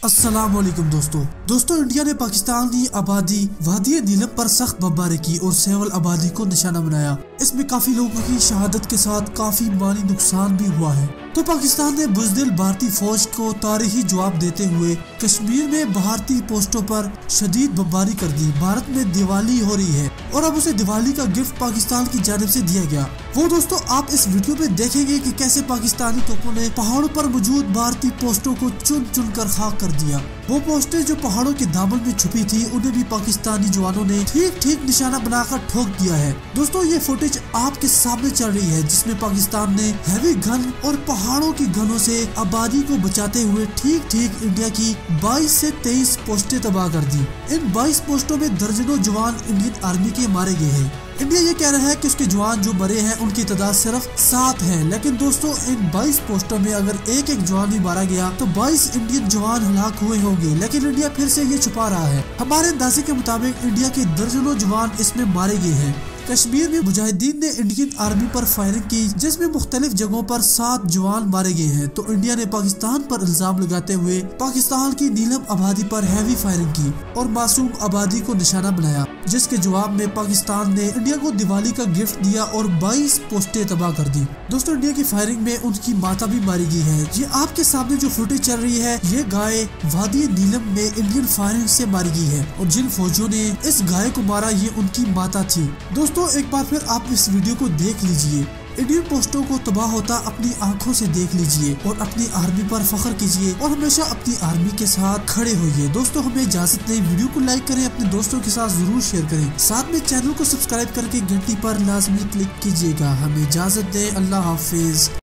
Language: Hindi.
अस्सलाम वालेकुम दोस्तों इंडिया ने पाकिस्तानी आबादी वादी नीलम पर सख्त बमबारी की और सेवल आबादी को निशाना बनाया। इसमें काफी लोगों की शहादत के साथ काफी माली नुकसान भी हुआ है। तो पाकिस्तान ने बुज़दिल भारतीय फौज को तारीखी जवाब देते हुए कश्मीर में भारतीय पोस्टों पर शदीद बमबारी कर दी। भारत में दिवाली हो रही है और अब उसे दिवाली का गिफ्ट पाकिस्तान की जानिब से दिया गया। वो दोस्तों आप इस वीडियो में देखेंगे कि कैसे पाकिस्तानी तोपों ने पहाड़ों पर मौजूद भारतीय पोस्टों को चुन चुन कर खाक कर दिया। वो पोस्टें जो पहाड़ों के दामन में छुपी थी उन्हें भी पाकिस्तानी जवानों ने ठीक निशाना बनाकर ठोक दिया है। दोस्तों ये फुटेज आपके सामने चल रही है जिसमें पाकिस्तान ने हैवी गन और पहाड़ों की गनों से आबादी को बचाते हुए ठीक इंडिया की 22 से 23 पोस्टें तबाह कर दी। इन 22 पोस्टों में दर्जनों जवान इंडियन आर्मी के मारे गए हैं। इंडिया ये कह रहा है कि उसके जवान जो मरे हैं उनकी तादाद सिर्फ 7 है, लेकिन दोस्तों इन 22 पोस्टों में अगर एक जवान भी मारा गया तो 22 इंडियन जवान हलाक हुए होंगे, लेकिन इंडिया फिर से ये छुपा रहा है। हमारे अंदाजे के मुताबिक इंडिया के दर्जनों जवान इसमें मारे गए हैं। कश्मीर में मुजाहिदीन ने इंडियन आर्मी पर फायरिंग की जिसमें मुख्तलिफ जगहों पर 7 जवान मारे गए हैं। तो इंडिया ने पाकिस्तान पर इल्जाम लगाते हुए पाकिस्तान की नीलम आबादी पर हैवी फायरिंग की और मासूम आबादी को निशाना बनाया, जिसके जवाब में पाकिस्तान ने इंडिया को दिवाली का गिफ्ट दिया और 22 पोस्टें तबाह कर दी। दोस्तों इंडिया की फायरिंग में उनकी माता भी मारी गई है। ये आपके सामने जो फुटेज चल रही है ये गाय वादी नीलम में इंडियन फायरिंग से मारी गई है और जिन फौजियों ने इस गाय को मारा ये उनकी माता थी। दोस्तों एक बार फिर आप इस वीडियो को देख लीजिए। इंडियन पोस्टों को तबाह होता अपनी आंखों से देख लीजिए और अपनी आर्मी पर फख्र कीजिए और हमेशा अपनी आर्मी के साथ खड़े होइए। दोस्तों हमें इजाजत दें, वीडियो को लाइक करें, अपने दोस्तों के साथ जरूर शेयर करें, साथ में चैनल को सब्सक्राइब करके घंटी पर लाजमी क्लिक कीजिएगा। हमें इजाजत दें, अल्लाह हाफिज।